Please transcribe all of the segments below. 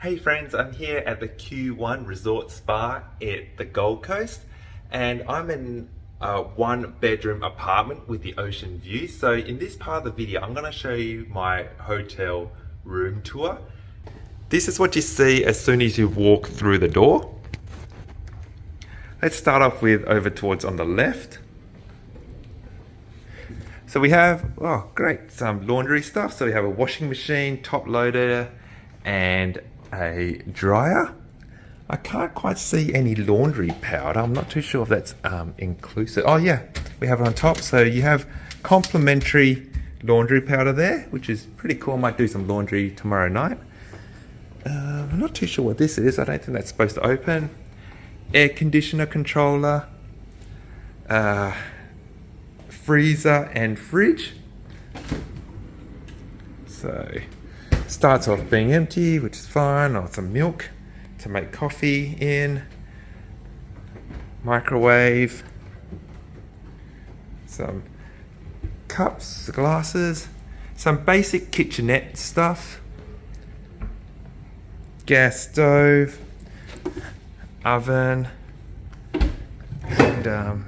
Hey friends, I'm here at the Q1 Resort Spa at the Gold Coast, and I'm in a one-bedroom apartment with the ocean view. So in this part of the video, I'm going to show you my hotel room tour. This is what you see as soon as you walk through the door. Let's start off with over towards on the left. So we have, oh great, some laundry stuff. So we have a washing machine, top loader, and a dryer. I can't quite see any laundry powder. I'm not too sure if that's inclusive. Oh yeah, we have it on top. So you have complimentary laundry powder there, which is pretty cool. I might do some laundry tomorrow night. I'm not too sure what this is. I don't think that's supposed to open. Air conditioner controller, freezer and fridge. So starts off being empty, which is fine. Or some milk to make coffee in. Microwave. Some cups, glasses. Some basic kitchenette stuff. Gas stove. Oven. And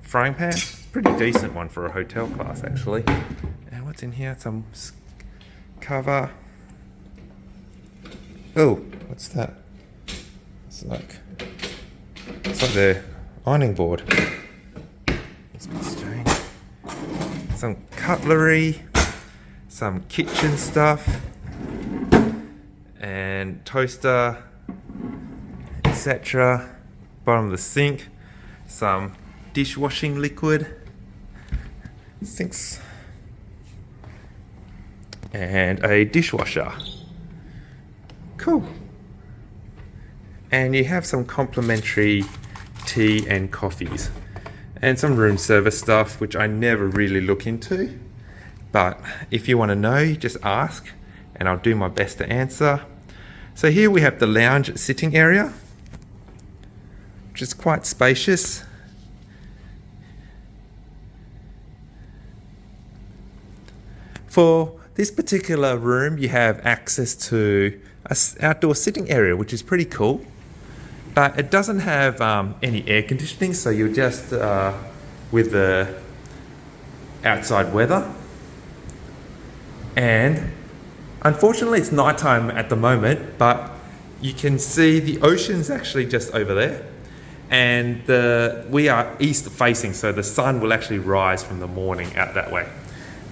frying pan. Pretty decent one for a hotel class actually. And what's in here? Some cover. Oh, what's that? It's like the ironing board. It's a bit strange. Some cutlery, some kitchen stuff, and toaster, etc. Bottom of the sink, some dishwashing liquid, sinks, and a dishwasher. Cool. And you have some complimentary tea and coffees and some room service stuff, which I never really look into, but if you want to know, you just ask and I'll do my best to answer. So here we have the lounge sitting area, which is quite spacious. For this particular room, you have access to an outdoor sitting area, which is pretty cool. But it doesn't have any air conditioning, so you're just with the outside weather. And unfortunately, it's nighttime at the moment, but you can see the ocean's actually just over there. And we are east facing, so the sun will actually rise from the morning out that way.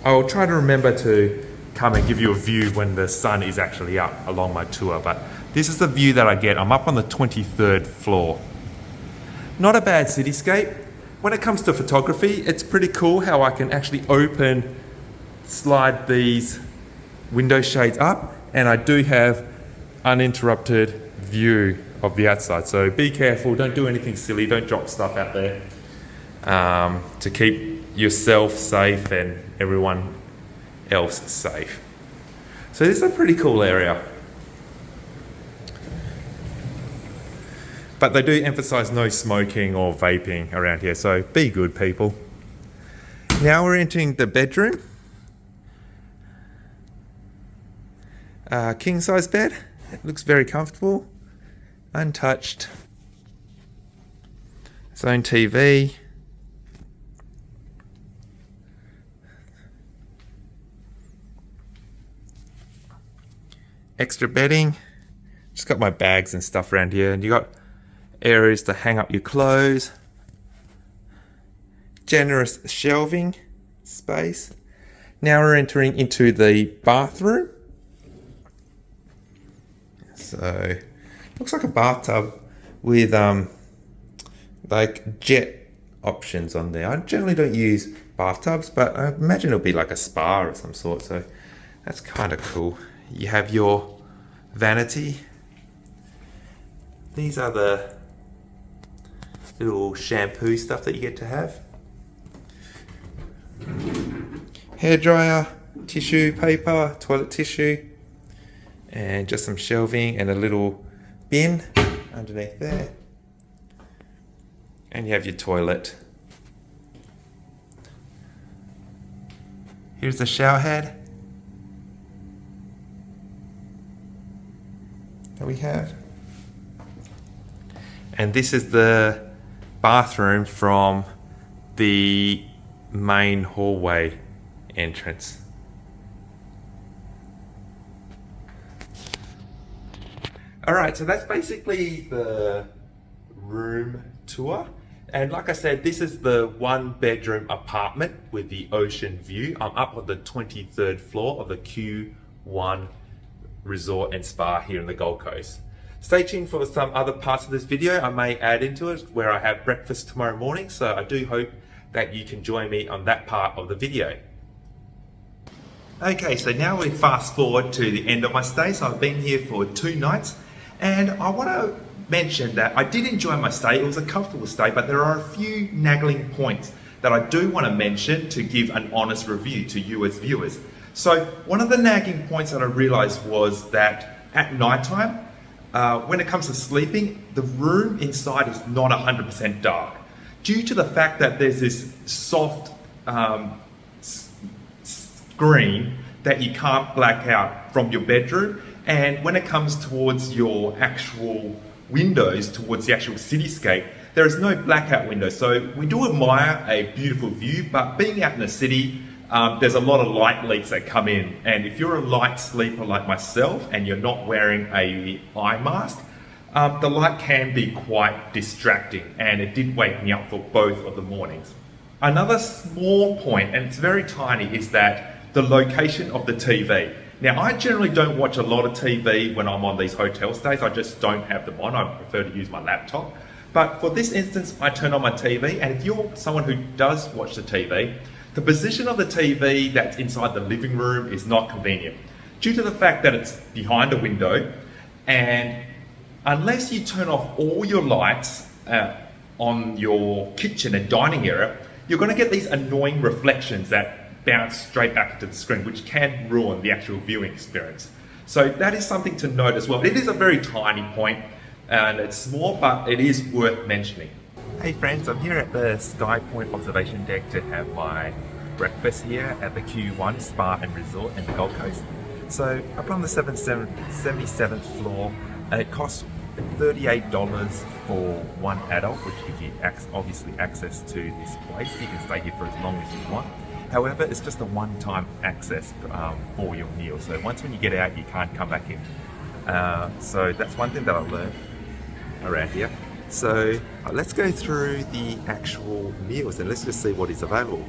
I'll try to remember to come and give you a view when the sun is actually up along my tour, but this is the view that I get. I'm up on the 23rd floor. Not a bad cityscape. When it comes to photography, it's pretty cool how I can actually slide these window shades up, and I do have uninterrupted view of the outside. So be careful, don't do anything silly, don't drop stuff out there to keep yourself safe and everyone else safe. So this is a pretty cool area. But they do emphasize no smoking or vaping around here, so be good people. Now we're entering the bedroom. King size bed. It looks very comfortable. Untouched. Its own TV. Extra bedding. Just got my bags and stuff around here, and you got areas to hang up your clothes. Generous shelving space. Now we're entering into the bathroom. So looks like a bathtub with like jet options on there. I generally don't use bathtubs, but I imagine it'll be like a spa of some sort, so that's kind of cool. You have your vanity. These are the little shampoo stuff that you get to have. Hairdryer, tissue paper, toilet tissue, and just some shelving and a little bin underneath there. And you have your toilet. Here's the shower head. that we have. And this is the bathroom from the main hallway entrance. Alright, so that's basically the room tour. And like I said, this is the 1-bedroom apartment with the ocean view. I'm up on the 23rd floor of the Q1 Resort and Spa here in the Gold Coast. Stay tuned for some other parts of this video. I may add into it where I have breakfast tomorrow morning, so I do hope that you can join me on that part of the video. Okay, so now we fast forward to the end of my stay. So I've been here for 2 nights, and I want to mention that I did enjoy my stay. It was a comfortable stay, but there are a few nagging points that I do want to mention to give an honest review to you as viewers. So one of the nagging points that I realized was that at nighttime, when it comes to sleeping, the room inside is not 100% dark due to the fact that there's this soft screen that you can't black out from your bedroom. And when it comes towards your actual windows, towards the actual cityscape, there is no blackout window. So we do admire a beautiful view, but being out in the city, there's a lot of light leaks that come in. And if you're a light sleeper like myself and you're not wearing a eye mask, the light can be quite distracting, and it did wake me up for both of the mornings. Another small point, and it's very tiny, is that the location of the TV. Now, I generally don't watch a lot of TV when I'm on these hotel stays. I just don't have them on. I prefer to use my laptop. But for this instance, I turn on my TV, and if you're someone who does watch the TV, the position of the TV that's inside the living room is not convenient due to the fact that it's behind a window, and unless you turn off all your lights on your kitchen and dining area, you're going to get these annoying reflections that bounce straight back into the screen, which can ruin the actual viewing experience. So that is something to note as well. It is a very tiny point, and it's small, but it is worth mentioning. Hey friends, I'm here at the Skypoint observation deck to have my breakfast here at the Q1 Spa and Resort in the Gold Coast. So up on the 77th floor, it costs $38 for one adult, which gives you obviously access to this place. You can stay here for as long as you want. However, it's just a one-time access for your meal. So once when you get out, you can't come back in. So that's one thing that I learned around here. So let's go through the actual meals and let's just see what is available.